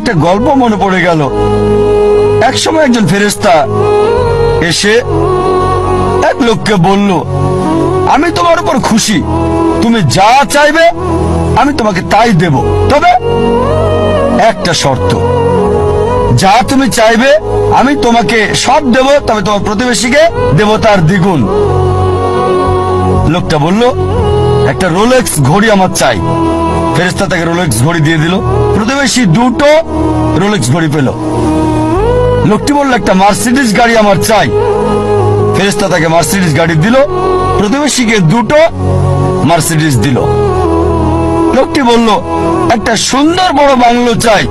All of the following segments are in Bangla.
একটা গল্প মনে পড়ে গেল। একসময় একজন ফেরেশতা এসে এক লোককে বলল, আমি তোমার উপর খুশি, তুমি যা চাইবে আমি তোমাকে তাই দেব, তবে একটা শর্ত, যা তুমি চাইবে আমি তোমাকে সব দেব, তবে তোমার প্রতিবেশীকে দেব তার দ্বিগুণ। লোকটা বলল, একটা রোলেক্স ঘড়ি আমার চাই। ফেরেশতা তাকে রোলেক্স ঘড়ি দিয়ে দিল। প্রতিবেশী দুটো রোলেক্স ঘড়ি পেল। লোকটি বলল, একটা মার্সিডিজ গাড়ি আমার চাই। ফেরেশতা তাকে মার্সিডিজ গাড়ি দিল। প্রতিবেশীকে দুটো মার্সিডিজ দিল। লোকটি বলল, একটা সুন্দর বড় বাংলো চাই।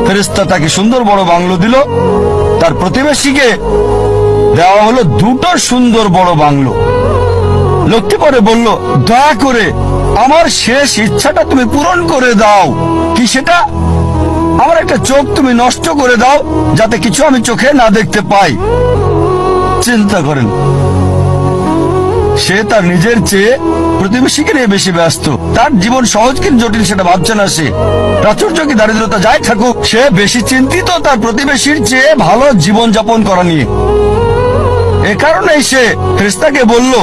ফেরেশতা তাকে সুন্দর বড় বাংলো দিল। তার প্রতিবেশীকে দেওয়া হলো দুটো সুন্দর বড় বাংলো। লোকটি পরে বলল, দয়া করে আমার শেষ ইচ্ছাটা তুমি পূরণ করে দাও। কি সেটা? আমার একটা চোখ তুমি নষ্ট করে দাও, যাতে কিছু আমি চোখে না দেখতে পাই। চিন্তা করেন, সে তার নিজের চেয়ে প্রতিবেশীকে নিয়ে বেশি ব্যস্ত। তার জীবন সহজ কিন্তু জটিল সেটা ভাবছে না সে। প্রাচুর্য কি দারিদ্রতা যাই থাকুক, সে বেশি চিন্তিত তার প্রতিবেশীর চেয়ে ভালো জীবন যাপন করা নিয়ে। এ কারণেই সে ফেরেশতাকে বলল,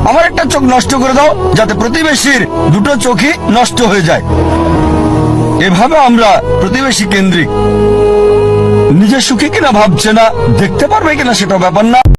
আমার একটা চোখ নষ্ট করে দাও, যাতে প্রতিবেশীর দুটো চোখই নষ্ট হয়ে যায়। এভাবে আমরা প্রতিবেশী কেন্দ্রিক। নিজে সুখী কিনা ভাবছে না, দেখতে পারবে কিনা সেটা ব্যাপার না।